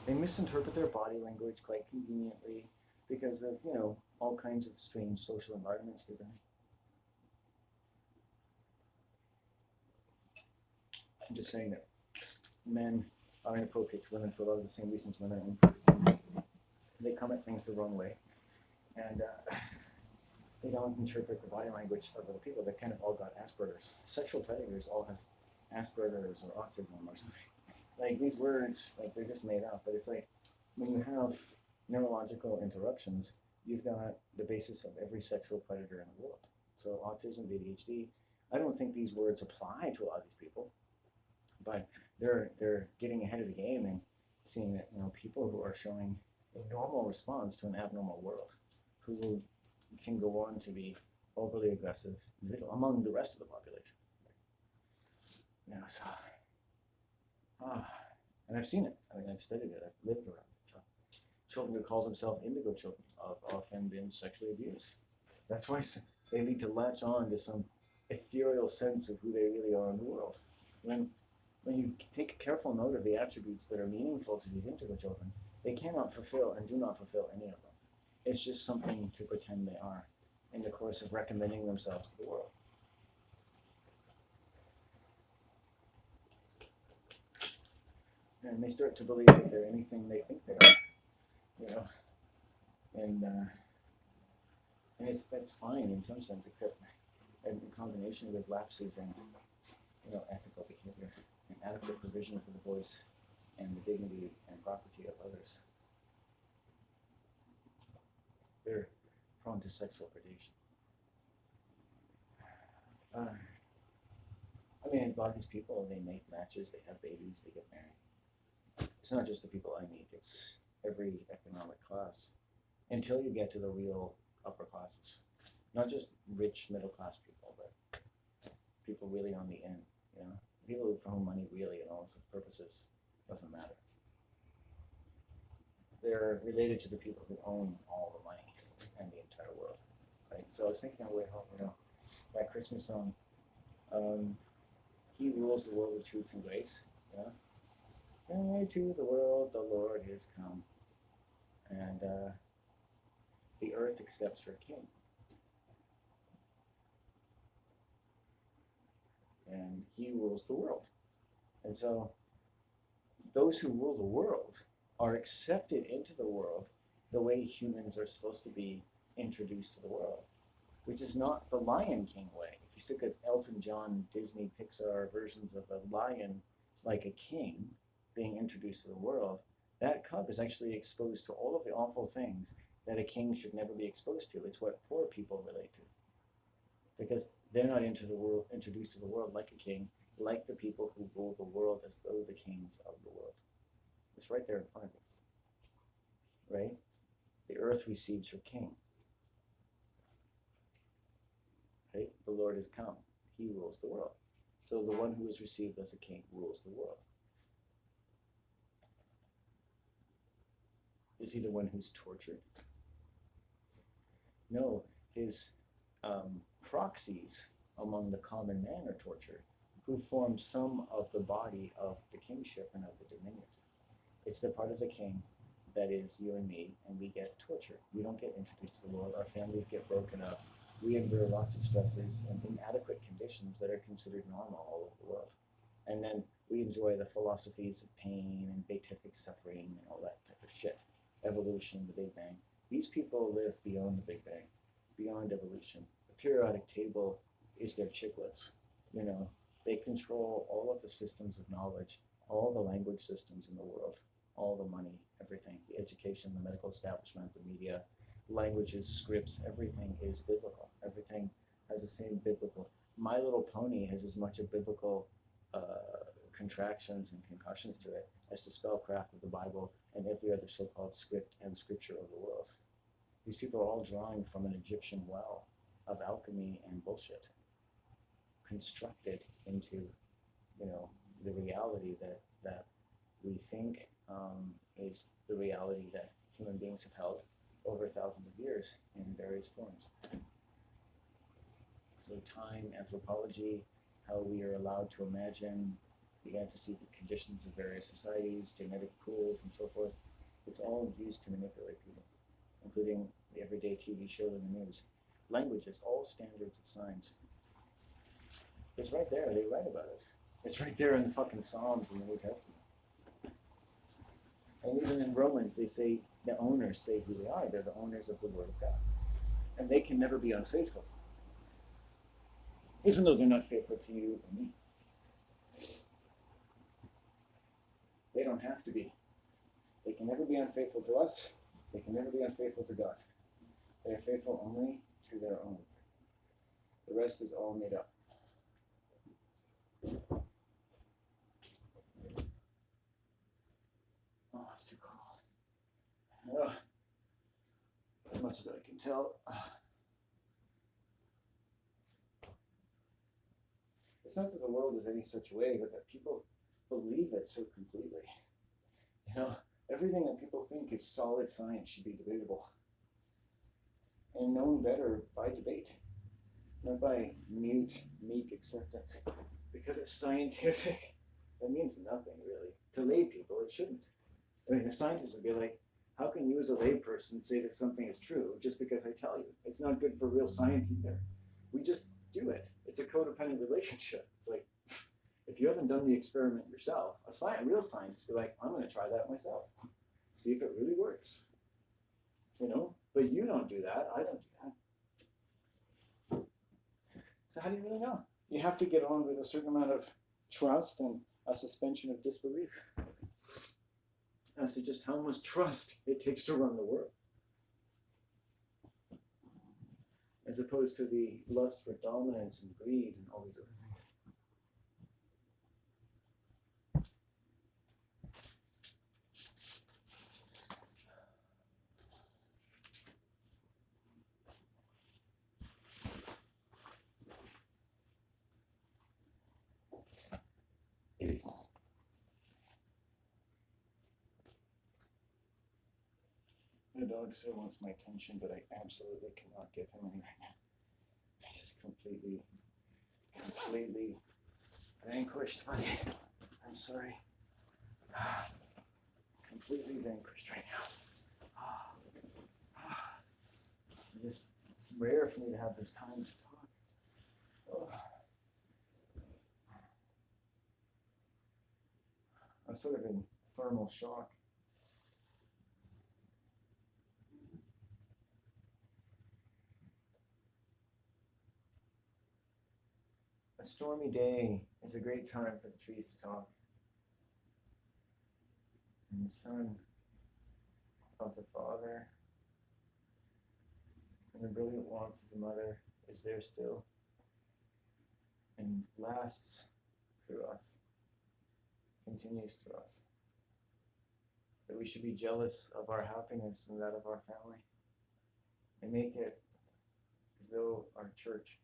They misinterpret their body language quite conveniently because of, all kinds of strange social environments they're in. I'm just saying that men are inappropriate to women for a lot of the same reasons women are inappropriate to men. They come at things the wrong way, and they don't interpret the body language of other people. They kind of all got Asperger's. Sexual predators all have Asperger's or autism or something. Like these words, like they're just made up. But it's like when you have neurological interruptions, you've got the basis of every sexual predator in the world. So autism, ADHD. I don't think these words apply to a lot of these people, but they're getting ahead of the game and seeing that people who are showing a normal response to an abnormal world, who can go on to be overly aggressive among the rest of the population. So, and I've seen it. I mean, I've studied it. I've lived around it. So, children who call themselves indigo children have often been sexually abused. That's why they need to latch on to some ethereal sense of who they really are in the world. When you take a careful note of the attributes that are meaningful to these indigo children, they cannot fulfill and do not fulfill any of them. It's just something to pretend they are in the course of recommending themselves to the world. And they start to believe that they're anything they think they are, and that's fine in some sense, except in combination with lapses in ethical behavior and adequate provision for the voice and the dignity and property of others. They're prone to sexual predation. A lot of these people, they make matches, they have babies, they get married. It's not just the people I meet, it's every economic class, until you get to the real upper classes. Not just rich middle class people, but people really on the end, people for whom money really, in all its purposes, doesn't matter. They're related to the people who own all the money and the entire world, right? So I was thinking on the way home, that Christmas song, He rules the world with truth and grace, to the world the Lord is come, and the earth accepts her king. And he rules the world. And so those who rule the world are accepted into the world the way humans are supposed to be introduced to the world, which is not the Lion King way. If you look at Elton John, Disney, Pixar versions of a lion like a king being introduced to the world, that cub is actually exposed to all of the awful things that a king should never be exposed to. It's what poor people relate to, because they're not introduced to the world like a king, like the people who rule the world as though the kings of the world. It's right there in front of you, right? The earth receives her king, right? The Lord has come. He rules the world. So the one who is received as a king rules the world. Is he the one who's tortured? No, his proxies among the common man are tortured, who form some of the body of the kingship and of the dominion. It's the part of the king that is you and me, and we get tortured. We don't get introduced to the world. Our families get broken up. We endure lots of stresses and inadequate conditions that are considered normal all over the world. And then we enjoy the philosophies of pain and beatific suffering and all that type of shit. Evolution, the Big Bang. These people live beyond the Big Bang, beyond evolution. The periodic table is their chiclets. They control all of the systems of knowledge, all the language systems in the world, all the money, everything, the education, the medical establishment, the media, languages, scripts, everything is biblical. Everything has the same biblical. My Little Pony has as much of biblical contractions and concussions to it as the spellcraft of the Bible and every other so-called script and scripture of the world. These people are all drawing from an Egyptian well of alchemy and bullshit, constructed into, the reality that we think is the reality that human beings have held over thousands of years in various forms. So time, anthropology, how we are allowed to imagine began to see the conditions of various societies, genetic pools, and so forth. It's all used to manipulate people, including the everyday TV show and the news. Languages, all standards of science. It's right there. They write about it. It's right there in the fucking Psalms in the New Testament. And even in Romans, they say, the owners say who they are. They're the owners of the Word of God. And they can never be unfaithful. Even though they're not faithful to you and me. They don't have to be. They can never be unfaithful to us. They can never be unfaithful to God. They are faithful only to their own. The rest is all made up. Oh, it's too cold. As much as I can tell. It's not that the world is any such way, but that people believe it so completely. You know, everything that people think is solid science should be debatable. And known better by debate, not by meek acceptance. Because it's scientific, that means nothing really. To lay people, it shouldn't. I mean, the scientists would be like, how can you as a layperson say that something is true just because I tell you? It's not good for real science either. We just do it. It's a codependent relationship. It's like, if you haven't done the experiment yourself, a real scientist would be like, I'm going to try that myself. See if it really works. You know? But you don't do that. I don't do that. So how do you really know? You have to get on with a certain amount of trust and a suspension of disbelief as to just how much trust it takes to run the world. As opposed to the lust for dominance and greed and all these other things. The dog still wants my attention, but I absolutely cannot give him any right now. He's just completely vanquished, buddy. I'm sorry. Completely vanquished right now. It's rare for me to have this time to talk. I'm sort of in thermal shock. A stormy day is a great time for the trees to talk. And the son of the father and the brilliant warmth of the mother is there still and lasts through us, continues through us. That we should be jealous of our happiness and that of our family and make it as though our church,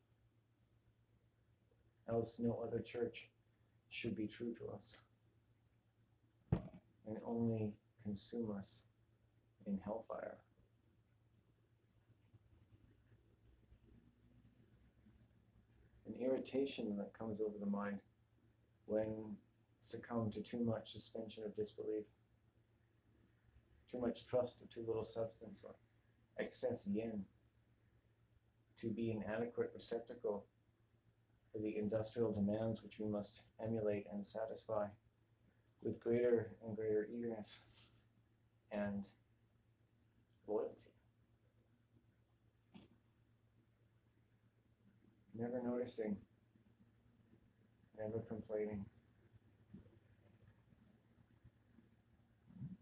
else no other church should be true to us and only consume us in hellfire. An irritation that comes over the mind when succumb to too much suspension of disbelief, too much trust or too little substance, or excess yin, to be an adequate receptacle for the industrial demands which we must emulate and satisfy with greater and greater eagerness and loyalty. Never noticing, never complaining,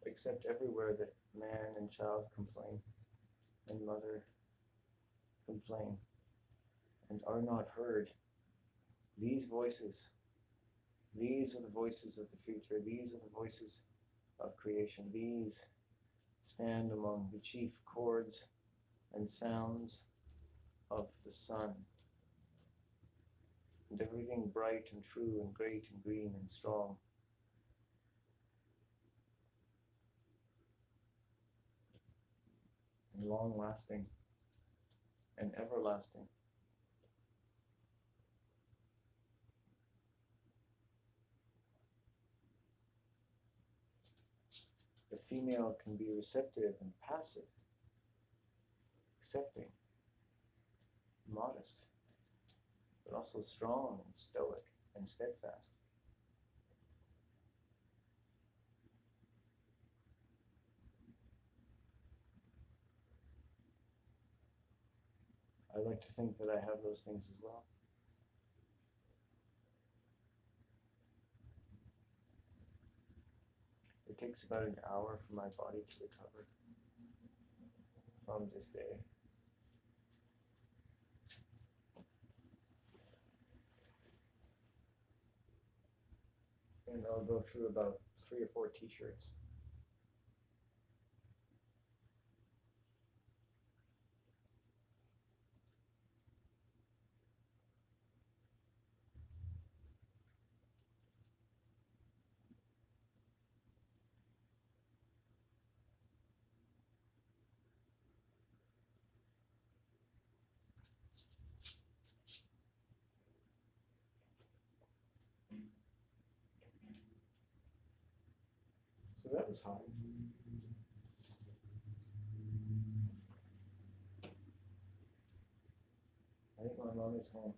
except everywhere that man and child complain and mother complain and are not heard. These voices, these are the voices of the future. These are the voices of creation. These stand among the chief chords and sounds of the sun. And everything bright and true and great and green and strong. And long-lasting and everlasting. The female can be receptive and passive, accepting, modest, but also strong and stoic and steadfast. I like to think that I have those things as well. It takes about an hour for my body to recover from this day. And I'll go through about 3 or 4 t-shirts. So that was hot. I think my mom is home.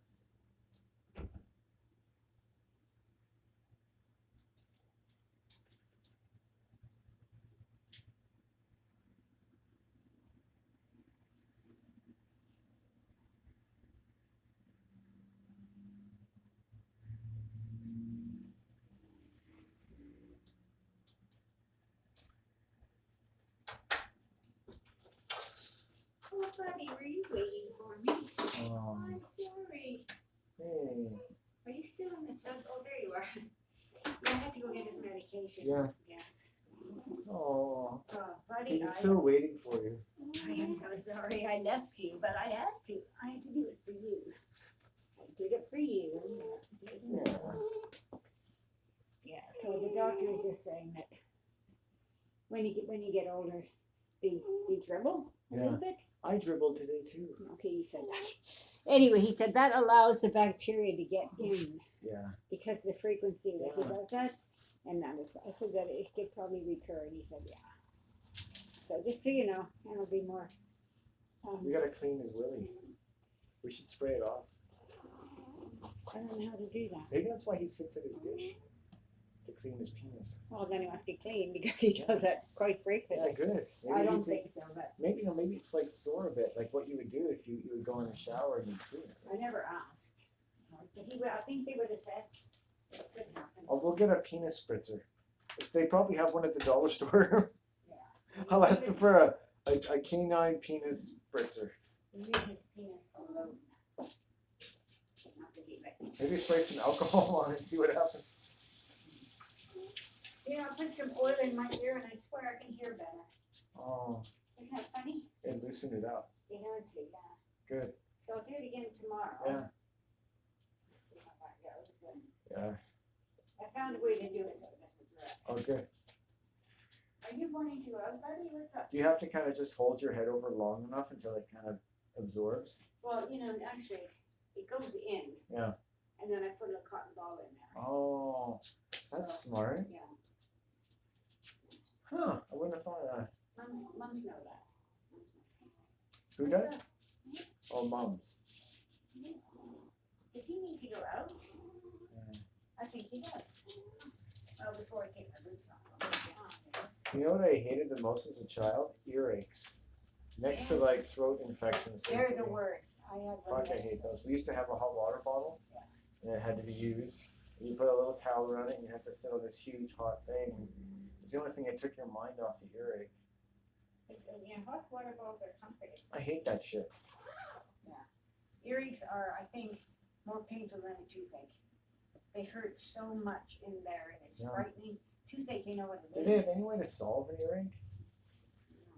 Oh, buddy, were you waiting for me? Oh, I'm sorry. hey. Are you still in the tub? Oh, there you are. Yeah, I had to go get his medication. Yeah. Yes. Oh, Oh, buddy, he was still waiting for you. I am so sorry I left you, but I had to. I had to do it for you. I did it for you. Yeah. Yeah. So the doctor is just saying that when you get older, they dribble a little bit. I dribbled today too. Okay, you said that. Anyway, he said that allows the bacteria to get in Yeah. because the frequency that he Yeah. does that. And that is, I said that it could probably recur, and he said, yeah. So just so you know, and it'll be more. We gotta clean his willy. We should spray it off. I don't know how to do that. Maybe that's why he sits at his dish. To clean his penis. Well, then he must be clean because he does that quite Yeah, frequently. good. I don't he's- think so, but Maybe maybe it's like sore a bit, like what you would do if you would go in the shower and you'd clean it. I never asked. But he would, I think they would have said this could happen. Oh, we'll get a penis spritzer. They probably have one at the dollar store. Yeah. I'll ask them for a canine penis spritzer. He used his penis alone. Not that he like. Maybe spray some alcohol on it and see what happens. Yeah, I put some oil in my ear and I swear I can hear better. Oh, Isn't that funny? and loosen it up. You know, it's, yeah. Good. So I'll do it again tomorrow. Yeah. See how that goes. But Yeah. I found a way to do it so it doesn't drip. Oh, good. Are you wanting to go out, buddy? What's up? Do you have to kind of just hold your head over long enough until it kind of absorbs? Well, you know, actually, it goes in. Yeah. And then I put a cotton ball in there. Oh, that's So, smart. Yeah. Huh? I wouldn't have thought of that. Mums know that. Who does? Oh, mums. Does he need to go out? Yeah. I think he does. Well, before I take my boots off. You know what I hated the most as a child? Earaches. Next to like throat infections. They're the worst. I had one. Fuck, I hate those. We used to have a hot water bottle, Yeah. and it had to be used. And you put a little towel around it, and you had to sit on this huge hot thing. It's the only thing that took your mind off the earache. Yeah, hot water balls are comforting. I hate that shit. Earaches are, I think, more painful than a toothache. They hurt so much in there and it's Yeah. frightening. Toothache, you know what it Do they have is. any way to solve an earache?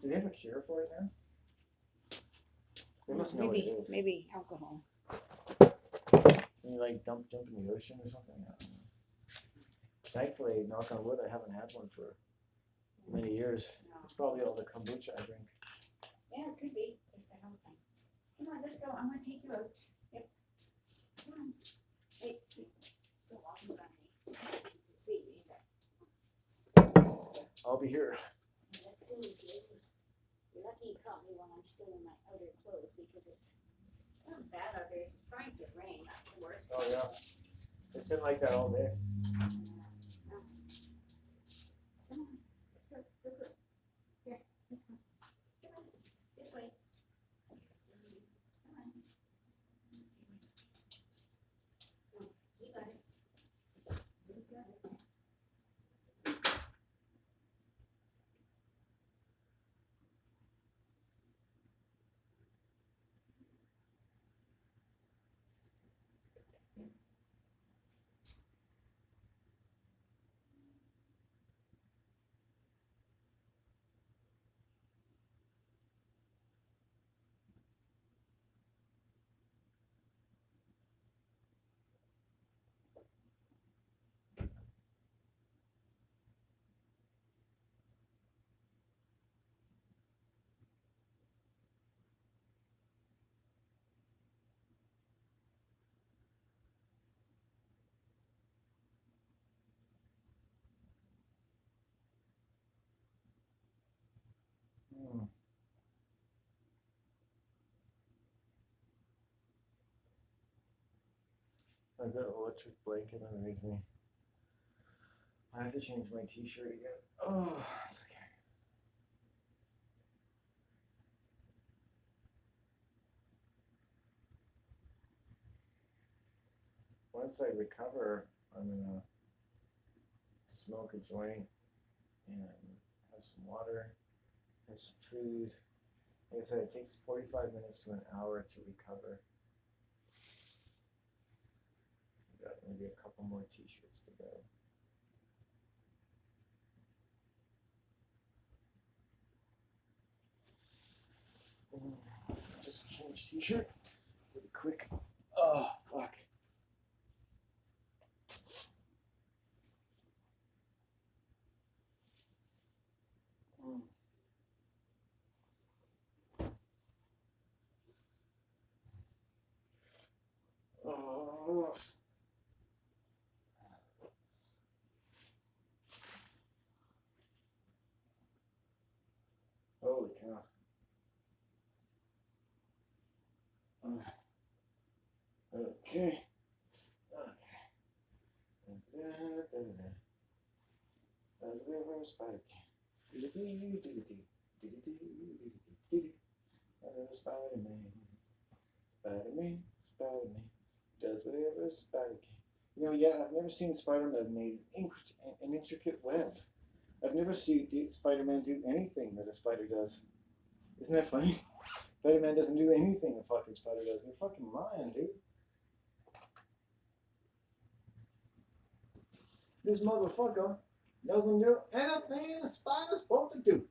Do they have a cure for it now? They must know what it is. Maybe alcohol. Can you like jump in the ocean or something? I don't know. Thankfully, knock on wood, I haven't had one for many years. No. It's probably all the kombucha I drink. Yeah, it could be. Just a health thing. Come on, let's go. I'm gonna take you out. Yep. Come on. Hey, just go walking around me. See me. I'll be here. lucky caught me when I'm still in my outer clothes because it's kind of bad out there. It's trying to rain. That's the worst. Oh yeah. It's been like that all day. Come on. Let's go. Go. Here. Let's go. Come on. This way. Come on. You got it. You got it. I've got an electric blanket underneath me. I have to change my t-shirt again. Oh, it's okay. Once I recover, I'm gonna smoke a joint and have some water, have some food. Like I said, it takes 45 minutes to an hour to recover. Got maybe a couple more t-shirts to go. Just change t-shirt really quick. Oh, fuck. Oh. Holy cow. Okay. Spider Spider-Man. Spider-Man. Spider-Man. Does whatever a spider can. You know, yeah, I've never seen Spider-Man made an intricate web. I've never seen Spider-Man do anything that a spider does. Isn't that funny? Spider-Man doesn't do anything a fucking spider does. You're fucking lying, dude. This motherfucker doesn't do anything a spider's supposed to do.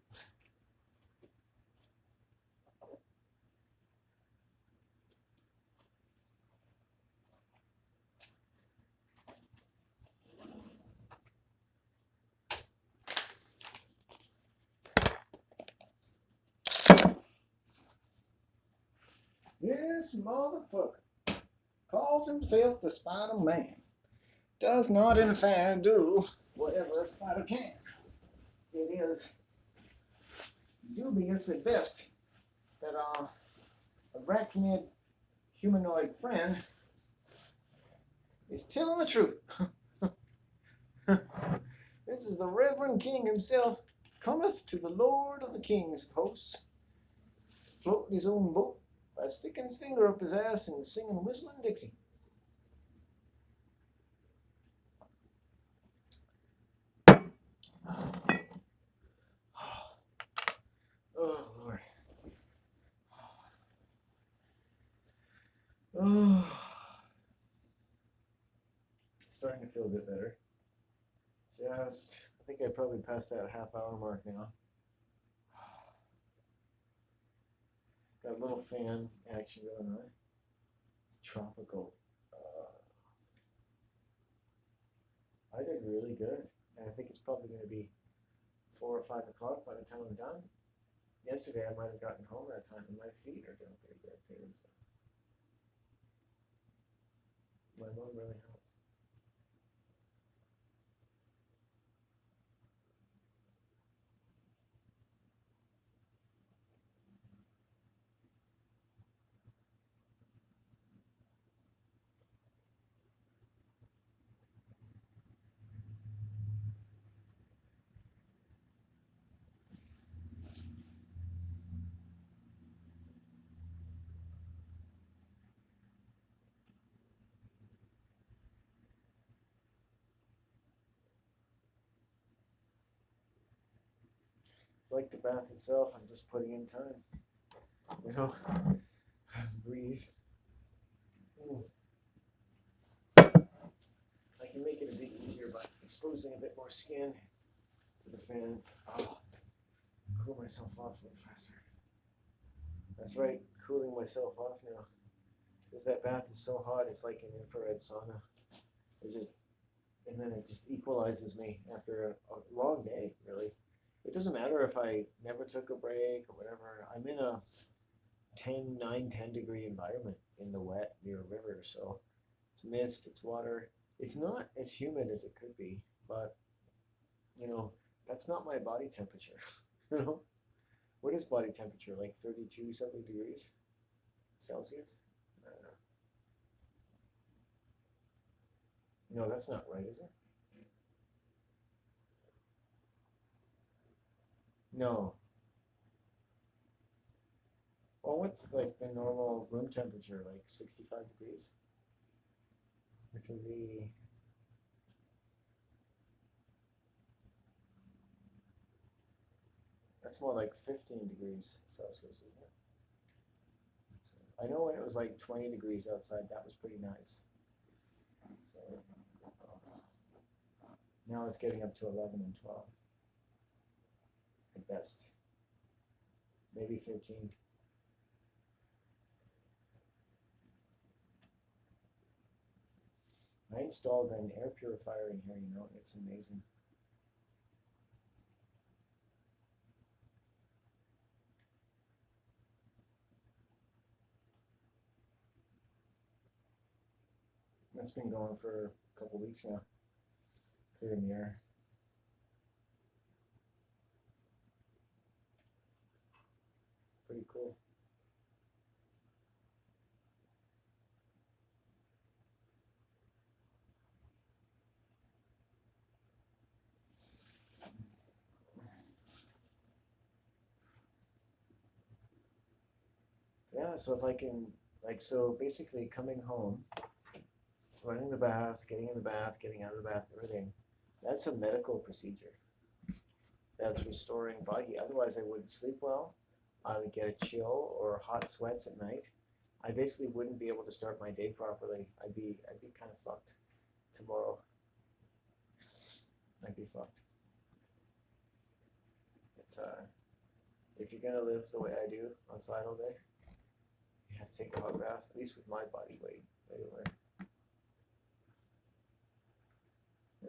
This motherfucker calls himself the Spider-Man. Does not in fact do whatever a spider can. It is dubious at best that our arachnid humanoid friend is telling the truth. This is the Reverend King himself cometh to the Lord of the King's hosts, floating his own boat by sticking his finger up his ass and singing Whistling Dixie. Oh, Lord. Oh. Starting to feel a bit better. I think I probably passed that half-hour mark now. Got a little fan action going on. It's tropical. I did really good. And I think it's probably going to be 4 or 5 o'clock by the time I'm done. Yesterday I might have gotten home that time, and my feet are doing pretty good too. So. My mom really helped. like the bath itself, I'm just putting in time. You know, breathe. I can make it a bit easier by exposing a bit more skin to the fan. Oh, cool myself off a little faster. That's right, cooling myself off now. Because that bath is so hot, it's like an infrared sauna. And then it just equalizes me after a long day, really. It doesn't matter if I never took a break or whatever. I'm in a 10 degree environment in the wet near a river, so it's mist, it's water. It's not as humid as it could be, but that's not my body temperature. you know, what is body temperature? Like 32 something degrees Celsius? I don't know. No, that's not right, is it? No. Well, what's like the normal room temperature? Like 65 degrees? Which would be. That's more like 15 degrees Celsius, isn't it? So, I know when it was like 20 degrees outside, that was pretty nice. So, now it's getting up to 11 and 12 at best. Maybe 13. I installed an air purifier in here, it's amazing. That's been going for a couple weeks now. Clearing the air. Pretty cool. Yeah, so if I can, so basically coming home, running the bath, getting in the bath, getting out of the bath, everything, that's a medical procedure. That's restoring body heat. Otherwise, I wouldn't sleep well. I would get a chill or hot sweats at night. I basically wouldn't be able to start my day properly. I'd be kind of fucked tomorrow. I'd be fucked. It's if you're gonna live the way I do outside all day, you have to take a hot bath, at least with my body weight. Anyway,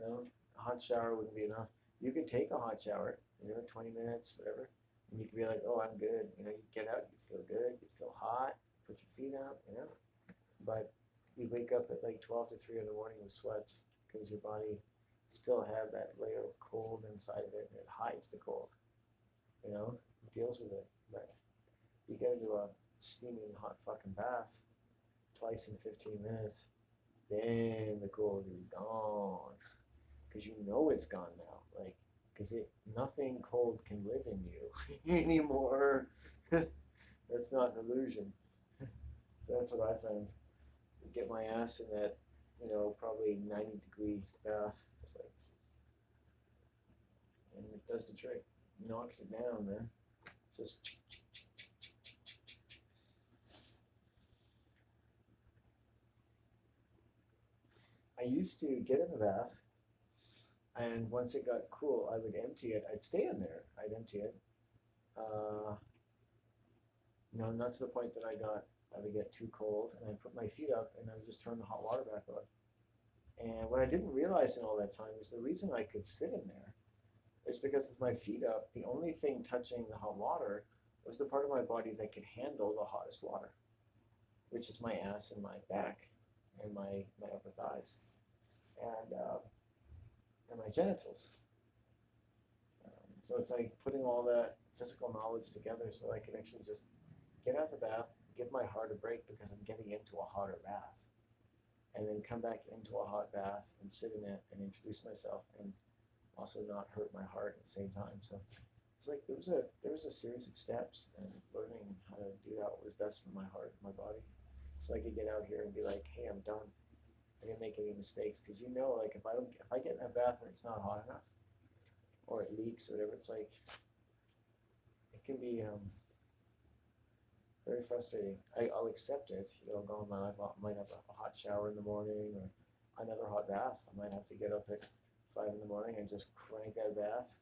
a hot shower wouldn't be enough. You could take a hot shower, 20 minutes, whatever, and you could be like, oh, I'm good. You get out, you feel good, you feel hot, put your feet up, but you wake up at like 12 to 3 in the morning with sweats because your body still have that layer of cold inside of it, and it hides the cold. It deals with it. But you gotta do a steaming hot fucking bath twice in 15 minutes, then the cold is gone. Because it's gone now. Because nothing cold can live in you anymore. That's not an illusion. So that's what I found. Get my ass in that, probably 90 degree bath, just like, and it does the trick. Knocks it down, man. Just. I used to get in the bath, and once it got cool, I would empty it. I'd stay in there. I'd empty it. Not to the point that I would get too cold, and I'd put my feet up, and I would just turn the hot water back on. And what I didn't realize in all that time is the reason I could sit in there is because with my feet up, the only thing touching the hot water was the part of my body that could handle the hottest water, which is my ass and my back and my upper thighs and my genitals. So it's like putting all that physical knowledge together so I can actually just get out of the bath, give my heart a break because I'm getting into a hotter bath, and then come back into a hot bath and sit in it and introduce myself and also not hurt my heart at the same time. So it's like there was a series of steps and learning how to do that was best for my heart and my body. So I could get out here and be like, hey, I'm done. I didn't make any mistakes because like if I get in that bath and it's not hot enough or it leaks or whatever, it's like can be very frustrating. I'll accept it. Go in my life. I might have a hot shower in the morning or another hot bath. I might have to get up at 5 in the morning and just crank that bath,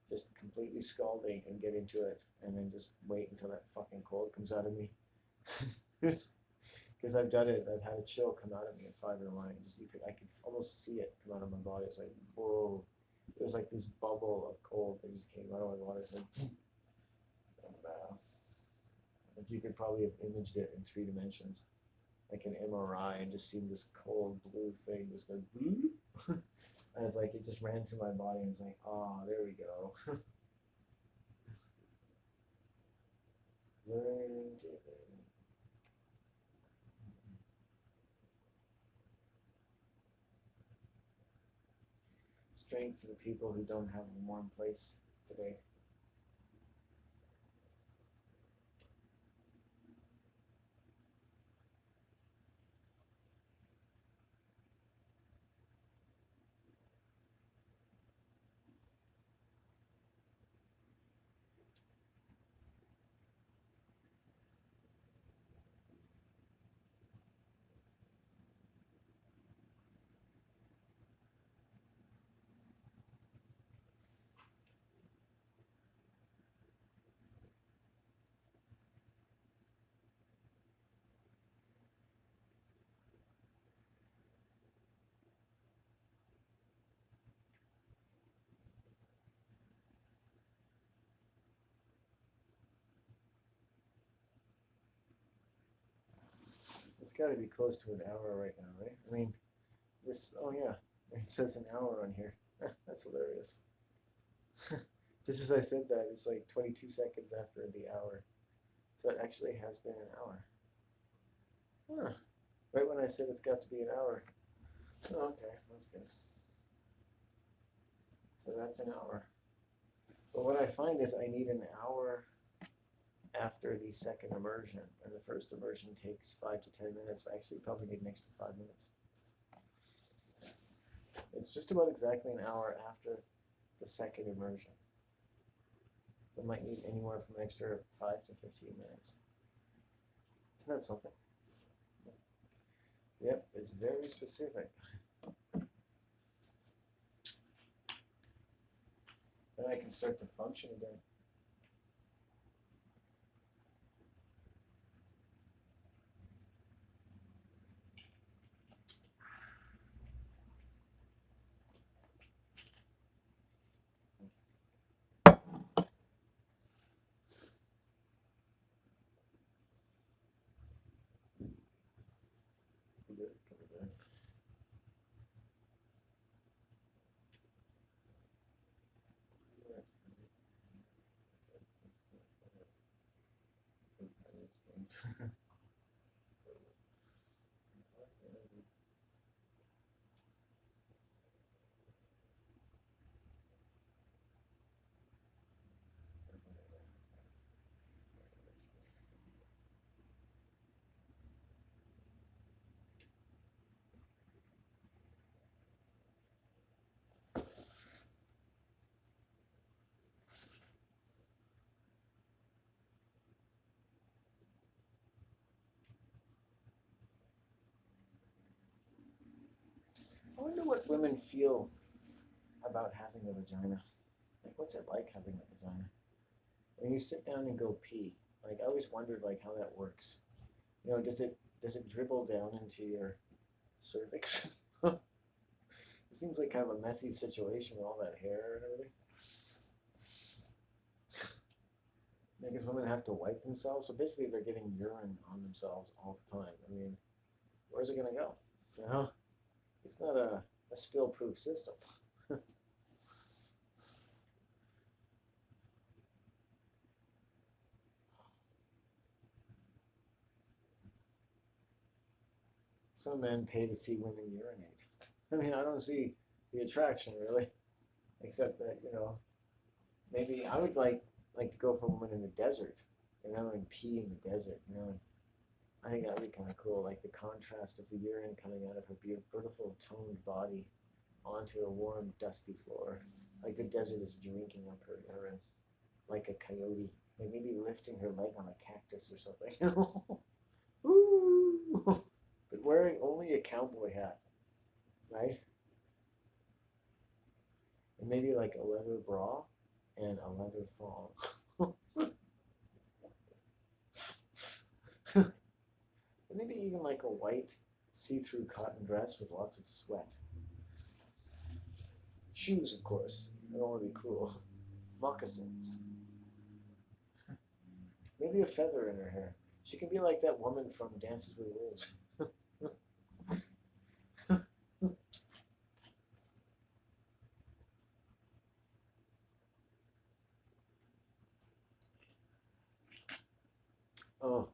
just completely scalding and get into it, and then just wait until that fucking cold comes out of me. Because I've done it. I've had a chill come out of me at 5 in the morning. I could almost see it come out of my body. It's like, whoa. It was like this bubble of cold that just came out of my body. It's like, like you could probably have imaged it in 3 dimensions, like an MRI, and just seen this cold blue thing just go. And it's like it just ran through my body, and it's like, oh, there we go. Learn to strength to the people who don't have a warm place today. It's got to be close to an hour right now, right? I mean, oh yeah, it says an hour on here. That's hilarious. Just as I said that, it's like 22 seconds after the hour. So it actually has been an hour. Huh. Right when I said it's got to be an hour. Oh, okay, that's good. So that's an hour. But what I find is I need an hour after the second immersion, and the first immersion takes 5 to 10 minutes. So I actually probably need an extra 5 minutes. It's just about exactly an hour after the second immersion. So I might need anywhere from an extra 5 to 15 minutes. Isn't that something? Yep, it's very specific. Then I can start to function again. I wonder what women feel about having a vagina. Like, what's it like having a vagina? When you sit down and go pee, like I always wondered like how that works. Does it dribble down into your cervix? It seems like kind of a messy situation with all that hair and everything. I guess women have to wipe themselves, so basically they're getting urine on themselves all the time. I mean, where's it gonna go? It's not a spill-proof system. Some men pay to see women urinate. I mean, I don't see the attraction really, except that maybe I would like to go for a woman in the desert, and pee in the desert. I think that would be kind of cool, like the contrast of the urine coming out of her beautiful toned body onto a warm, dusty floor, like the desert is drinking up her urine. like a coyote, like maybe lifting her leg on a cactus or something. Ooh. But wearing only a cowboy hat, right? And maybe like a leather bra and a leather thong. And maybe even like a white see-through cotton dress with lots of sweat. Shoes, of course. I don't want to be cruel. Moccasins. Maybe a feather in her hair. She can be like that woman from Dances with Wolves. Oh.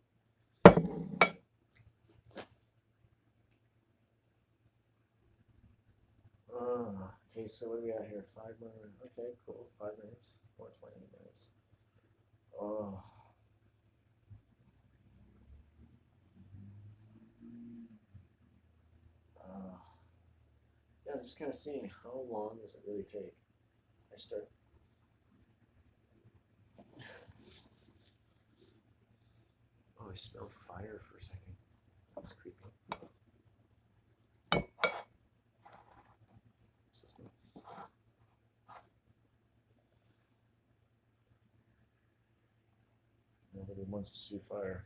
Okay, so what do we got here? 5 more minutes. Okay, cool. 5 minutes or 20 minutes. Oh. Yeah, I'm just kind of seeing how long does it really take. I start. Oh, I smelled fire for a second. That was creepy. Nobody wants to see fire.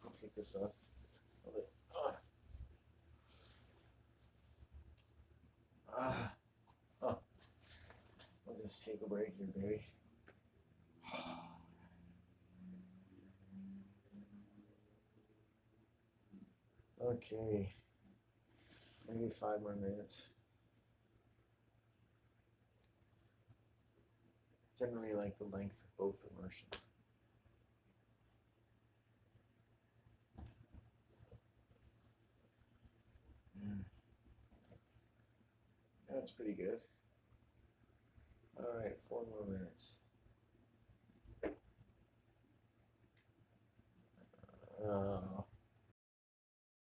I'll take this off. Oh. I'll just take a break here, baby. Okay. Maybe 5 more minutes. Generally like the length of both immersions. That's pretty good. All right, 4 more minutes.